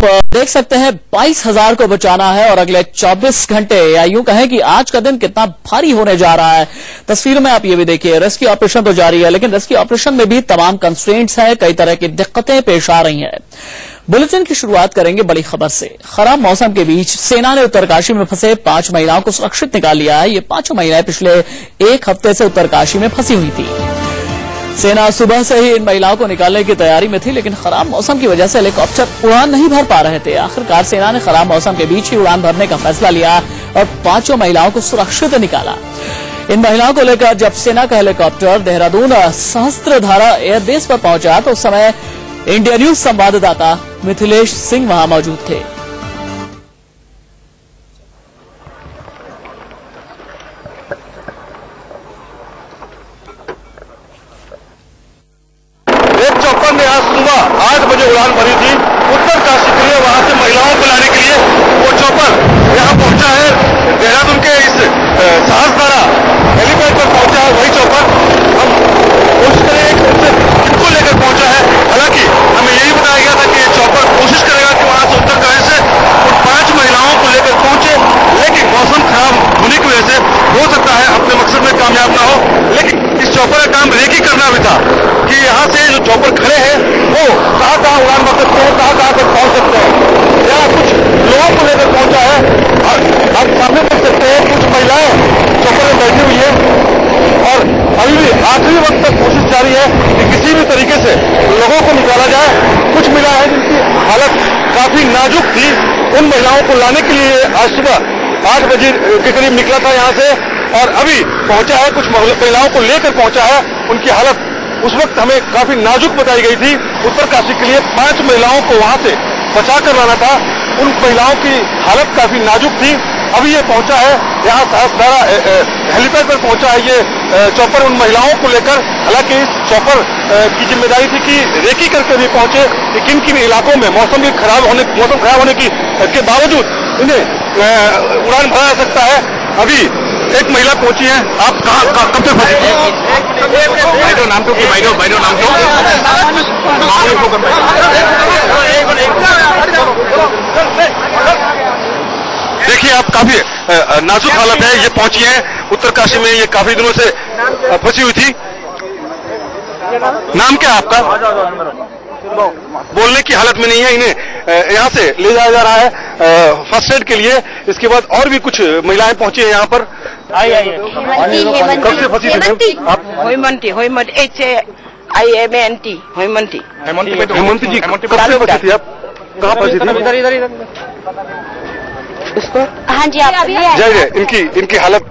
देख सकते हैं 22,000 को बचाना है और अगले 24 घंटे या यूं कहें कि आज का दिन कितना भारी होने जा रहा है। तस्वीर में आप ये भी देखिए, रेस्क्यू ऑपरेशन तो जारी है, लेकिन रेस्क्यू ऑपरेशन में भी तमाम कंस्ट्रेंट्स हैं, कई तरह की दिक्कतें पेश आ रही हैं। बुलेटिन की शुरुआत करेंगे बड़ी खबर से। खराब मौसम के बीच सेना ने उत्तरकाशी में फंसे 5 महिलाओं को सुरक्षित निकाल लिया है। ये 5 महिलाएं पिछले एक हफ्ते से उत्तरकाशी में फंसी हुई थी। सेना सुबह से ही इन महिलाओं को निकालने की तैयारी में थी, लेकिन खराब मौसम की वजह से हेलीकॉप्टर उड़ान नहीं भर पा रहे थे। आखिरकार सेना ने खराब मौसम के बीच ही उड़ान भरने का फैसला लिया और 5 महिलाओं को सुरक्षित निकाला। इन महिलाओं को लेकर जब सेना का हेलीकॉप्टर देहरादून सहस्त्रधारा एयरबेस पर पहुंचा तो उस समय इंडिया न्यूज संवाददाता मिथिलेश सिंह वहां मौजूद थे। एक चौपर ने आज सुबह 8 बजे उड़ान भरी थी उत्तरकाशी के लिए। वहां से महिलाओं को लाने के लिए वो चौपर यहां पहुंचा है। देहरादून के इस सहस्त्रधारा हेलीपैड पर पहुंचा है वही चौपर। हम कोशिश करेंगे उनसे किनको लेकर पहुंचा है। हालांकि हमें यही बताया गया था कि ये चौपर कोशिश करेगा कि वहां से उत्तरकाशी से उन 5 महिलाओं को लेकर पहुंचे, लेकिन मौसम खराब होने की वजह से हो सकता है अपने मकसद में कामयाब ना हो। लेकिन इस चौपर का काम रेकी करना भी था कि यहाँ से जो चौपर खड़े हैं वो कहाँ उड़ान भर सकते हैं, कहाँ तक पहुंच सकते हैं। यहाँ कुछ लोगों को लेकर पहुंचा है और आप सामने देख सकते हैं कुछ महिलाएं चौपर में बैठी हुई है और अभी भी आखिरी वक्त तक कोशिश जारी है कि किसी भी तरीके से लोगों को निकाला जाए। कुछ महिलाएं हैं जिनकी हालत काफी नाजुक थी, उन महिलाओं को लाने के लिए आज सुबह 8 बजे के करीब निकला था यहाँ से और अभी पहुंचा है। कुछ महिलाओं को लेकर पहुंचा है, उनकी हालत उस वक्त हमें काफी नाजुक बताई गई थी। उत्तरकाशी के लिए 5 महिलाओं को वहां से बचा कर लाना था, उन महिलाओं की हालत काफी नाजुक थी। अभी ये पहुंचा है यहाँ सहस्त्रधारा हेलीपैड पर पहुंचा है ये चौपर उन महिलाओं को लेकर। हालांकि इस चौपर की जिम्मेदारी थी कि रेकी करके भी पहुंचे कि किन किन इलाकों में मौसम खराब होने के बावजूद इन्हें उड़ान भरा जा सकता है। अभी एक महिला पहुंची है। आप कब तक फंसी थी? नाम तो नाम देखिए, आप काफी नाजुक हालत है। ये पहुंची है उत्तरकाशी में, ये काफी दिनों से फंसी हुई थी। नाम क्या है आपका? बोलने की हालत में नहीं है, इन्हें यहाँ से ले जाया जा रहा है फर्स्ट एड के लिए। इसके बाद और भी कुछ महिलाएं पहुंची है यहाँ पर। कब से फंसी थी आप? हेमंती जी, कब से फंसी थी आप? कहाँ फंसी थी? हाँ जी, आप जय इनकी हालत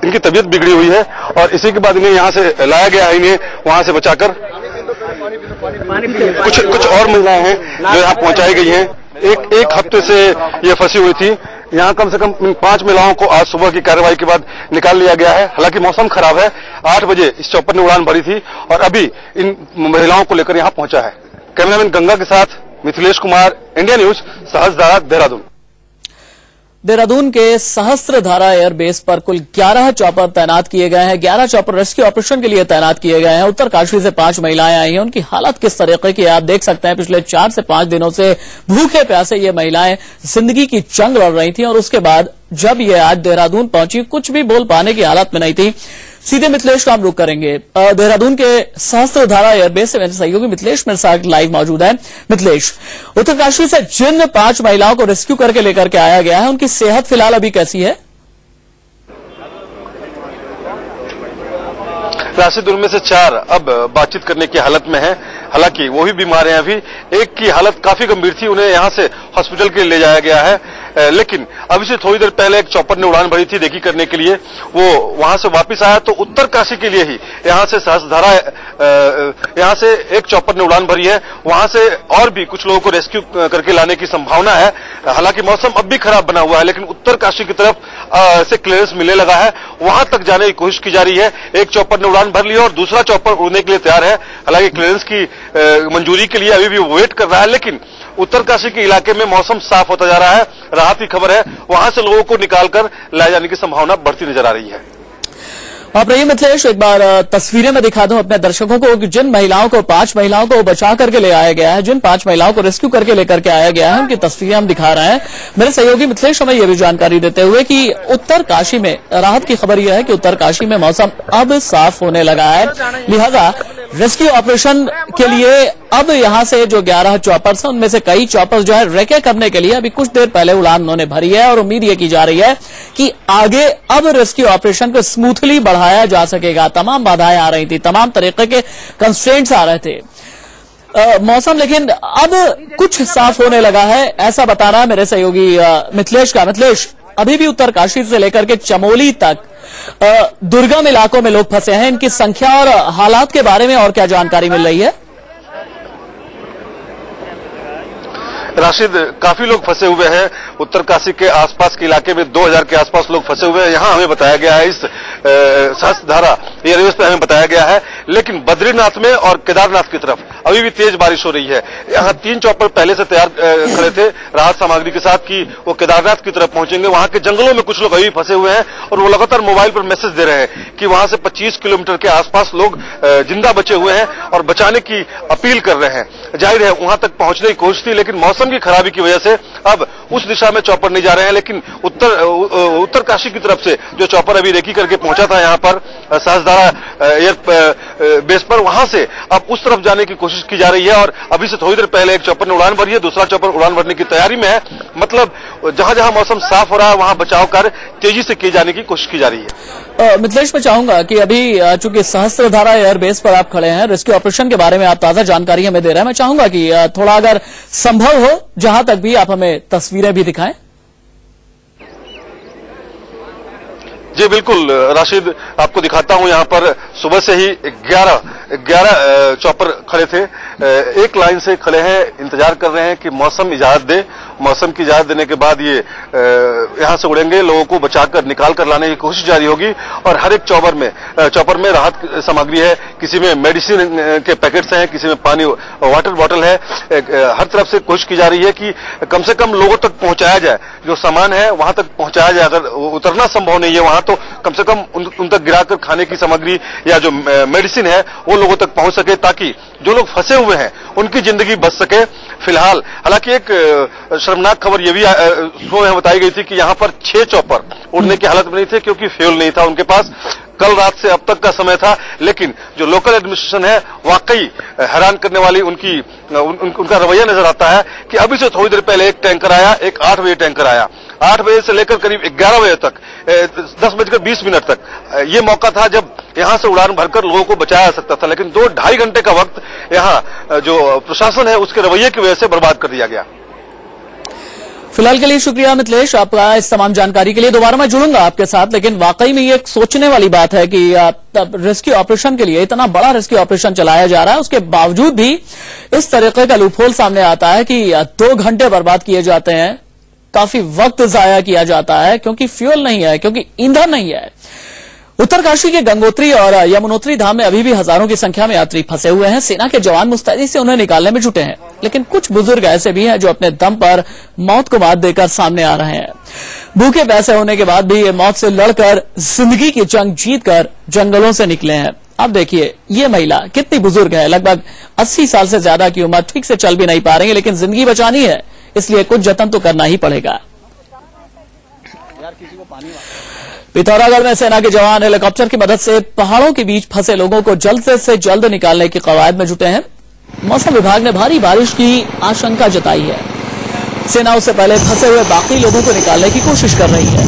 इनकी तबीयत बिगड़ी हुई है और इसी के बाद इन्हें यहाँ से लाया गया है, इन्हें वहां से बचाकर। कुछ और महिलाएं हैं जो यहाँ पहुंचाई गई हैं। एक हफ्ते से ये फंसी हुई थी। यहाँ कम से कम 5 महिलाओं को आज सुबह की कार्रवाई के बाद निकाल लिया गया है। हालांकि मौसम खराब है, 8 बजे इस चौपर ने उड़ान भरी थी और अभी इन महिलाओं को लेकर यहाँ पहुंचा है। कैमरामैन गंगा के साथ मिथिलेश कुमार, इंडिया न्यूज, सहस्त्रधारा, देहरादून। देहरादून के सहस्त्रधारा एयरबेस पर कुल 11 चॉपर तैनात किए गए हैं। 11 चॉपर रेस्क्यू ऑपरेशन के लिए तैनात किए गए हैं। उत्तरकाशी से 5 महिलाएं आई हैं। उनकी हालत किस तरीके की है आप देख सकते हैं। पिछले 4 से 5 दिनों से भूखे प्यासे ये महिलाएं जिंदगी की जंग लड़ रही थी और उसके बाद जब ये आज देहरादून पहुंची कुछ भी बोल पाने की हालत में नहीं थी। सीधे मिथिलेश का हम रुख करेंगे। देहरादून के सहस्त्रधारा एयरबेस से मेरे सहयोगी मिथिलेश मेरे साथ लाइव मौजूद है। मिथिलेश, उत्तरकाशी से जिन 5 महिलाओं को रेस्क्यू करके लेकर के आया गया है उनकी सेहत फिलहाल अभी कैसी है? राशिद उनमें से 4 अब बातचीत करने की हालत में है। हालांकि वो भी बीमार हैं। अभी एक की हालत काफी गंभीर थी, उन्हें यहां से हॉस्पिटल के लिए ले जाया गया है। लेकिन अभी से थोड़ी देर पहले एक चौपर ने उड़ान भरी थी रेकी करने के लिए। वो वहां से वापस आया तो उत्तरकाशी के लिए ही यहां से सहस्त्रधारा यहां से एक चौपर ने उड़ान भरी है। वहां से और भी कुछ लोगों को रेस्क्यू करके लाने की संभावना है। हालांकि मौसम अब भी खराब बना हुआ है, लेकिन उत्तरकाशी की तरफ से क्लियरेंस मिलने लगा है, वहां तक जाने की कोशिश की जा रही है। एक चौपर ने उड़ान भर ली और दूसरा चौपर उड़ने के लिए तैयार है। हालांकि क्लियरेंस की मंजूरी के लिए अभी भी वेट कर रहा है, लेकिन उत्तरकाशी के इलाके में मौसम साफ होता जा रहा है। राहत की खबर है, वहां से लोगों को निकालकर लाए जाने की संभावना बढ़ती नजर आ रही है। और रही मिथिलेश, एक बार तस्वीरें में दिखा दूं अपने दर्शकों को कि जिन महिलाओं को 5 महिलाओं को बचा करके ले आया गया है, जिन 5 महिलाओं को रेस्क्यू करके लेकर के आया गया है, उनकी तस्वीरें हम दिखा रहे हैं। मेरे सहयोगी मिथिलेश हमें यह भी जानकारी देते हुए कि उत्तरकाशी में राहत की खबर यह है कि उत्तरकाशी में मौसम अब साफ होने लगा है, लिहाजा रेस्क्यू ऑपरेशन के लिए अब यहां से जो 11 चॉपर्स हैं उनमें से कई चॉपर्स जो है रेके करने के लिए अभी कुछ देर पहले उड़ान उन्होंने भरी है और उम्मीद ये की जा रही है कि आगे अब रेस्क्यू ऑपरेशन को स्मूथली बढ़ाया जा सकेगा। तमाम बाधाएं आ रही थी, तमाम तरीके के कंस्ट्रेंट्स आ रहे थे। मौसम लेकिन अब कुछ साफ होने लगा है, ऐसा बता रहा है मेरे सहयोगी मिथिलेश का। मिथिलेश, अभी भी उत्तरकाशी से लेकर के चमोली तक दुर्गम इलाकों में लोग फंसे हैं, इनकी संख्या और हालात के बारे में और क्या जानकारी मिल रही है? राशिद, काफी लोग फंसे हुए हैं। उत्तरकाशी के आसपास के इलाके में 2000 के आसपास लोग फंसे हुए हैं। यहाँ हमें बताया गया है, इस सहस्त्रधारा एयरवेज पे हमें बताया गया है, लेकिन बद्रीनाथ में और केदारनाथ की तरफ अभी भी तेज बारिश हो रही है। यहाँ 3 चॉपर पहले से तैयार खड़े थे राहत सामग्री के साथ कि वो केदारनाथ की तरफ पहुंचेंगे। वहां के जंगलों में कुछ लोग अभी फंसे हुए हैं और वो लगातार मोबाइल पर मैसेज दे रहे हैं कि वहां से 25 किलोमीटर के आसपास लोग जिंदा बचे हुए हैं और बचाने की अपील कर रहे हैं। जाहिर है वहां तक पहुंचने की कोशिश थी, लेकिन मौसम की खराबी की वजह से अब उस दिशा में चॉपर नहीं जा रहे हैं। लेकिन उत्तरकाशी की तरफ से जो चॉपर अभी रेकी करके पहुंचा था यहाँ पर सहस्त्रधारा एयर बेस पर, वहां से अब उस तरफ जाने की कोशिश की जा रही है। और अभी से थोड़ी देर पहले एक चॉपर ने उड़ान भरी है, दूसरा चॉपर उड़ान भरने की तैयारी में है। मतलब जहां जहां मौसम साफ हो रहा है वहां बचाव कार्य तेजी से किए जाने की कोशिश की जा रही है। मिथिलेश, मैं चाहूंगा कि अभी चूंकि सहस्त्रधारा एयरबेस पर आप खड़े हैं, रेस्क्यू ऑपरेशन के बारे में आप ताजा जानकारी हमें दे रहे हैं, मैं चाहूंगा कि थोड़ा अगर संभव हो जहां तक भी आप हमें तस्वीरें भी दिखाएं। जी बिल्कुल राशिद, आपको दिखाता हूं। यहाँ पर सुबह से ही 11 चॉपर खड़े थे, एक लाइन से खड़े हैं, इंतजार कर रहे हैं कि मौसम इजाजत दे। मौसम की इजाजत देने के बाद ये यहाँ से उड़ेंगे, लोगों को बचाकर निकाल कर लाने की कोशिश जारी होगी। और हर एक चॉपर में राहत सामग्री है, किसी में मेडिसिन के पैकेट्स हैं, किसी में पानी वाटर बॉटल है। हर तरफ से कोशिश की जा रही है कि कम से कम लोगों तक पहुंचाया जाए, जो सामान है वहां तक पहुंचाया जाए। अगर उतरना संभव नहीं है वहां, तो कम से कम उन तक गिराकर खाने की सामग्री या जो मेडिसिन है वो लोगों तक पहुंच सके, ताकि जो लोग फंसे हुए हैं उनकी जिंदगी बच सके। फिलहाल हालांकि एक शर्मनाक खबर ये भी सुबह बताई गई थी कि यहाँ पर 6 चॉपर उड़ने की हालत में नहीं थे, क्योंकि फ्यूल नहीं था उनके पास। कल रात से अब तक का समय था, लेकिन जो लोकल एडमिनिस्ट्रेशन है वाकई हैरान करने वाली उनका रवैया नजर आता है कि अभी से थोड़ी देर पहले एक टैंकर आया, एक 8 बजे टैंकर आया। 8 बजे से लेकर करीब 11 बजे तक, 10:20 तक ये मौका था जब यहां से उड़ान भरकर लोगों को बचाया जा सकता था। लेकिन 2-2.5 घंटे का वक्त यहाँ जो प्रशासन है उसके रवैये की वजह से बर्बाद कर दिया गया। फिलहाल के लिए शुक्रिया मिथिलेश आपका इस तमाम जानकारी के लिए। दोबारा मैं जुड़ूंगा आपके साथ, लेकिन वाकई में ये एक सोचने वाली बात है कि रेस्क्यू ऑपरेशन के लिए इतना बड़ा रेस्क्यू ऑपरेशन चलाया जा रहा है, उसके बावजूद भी इस तरीके का लूपहोल सामने आता है कि 2 घंटे बर्बाद किए जाते हैं, काफी वक्त जाया किया जाता है, क्योंकि फ्यूल नहीं है, क्योंकि ईंधन नहीं है। उत्तरकाशी के गंगोत्री और यमुनोत्री धाम में अभी भी हजारों की संख्या में यात्री फंसे हुए हैं। सेना के जवान मुस्तैदी से उन्हें निकालने में जुटे हैं, लेकिन कुछ बुजुर्ग ऐसे भी हैं जो अपने दम पर मौत को मात देकर सामने आ रहे हैं। भूखे प्यासे होने के बाद भी ये मौत से लड़कर जिंदगी की जंग जीतकर जंगलों से निकले हैं। अब देखिए ये महिला कितनी बुजुर्ग है, लगभग 80 साल से ज्यादा की उम्र, ठीक से चल भी नहीं पा रही है, लेकिन जिंदगी बचानी है, इसलिए कुछ जतन तो करना ही पड़ेगा। पिथौरागढ़ में सेना के जवान हेलीकॉप्टर की मदद से पहाड़ों के बीच फंसे लोगों को जल्द से जल्द निकालने की कवायद में जुटे हैं। मौसम विभाग ने भारी बारिश की आशंका जताई है। सेना उससे पहले फंसे हुए बाकी लोगों को निकालने की कोशिश कर रही है।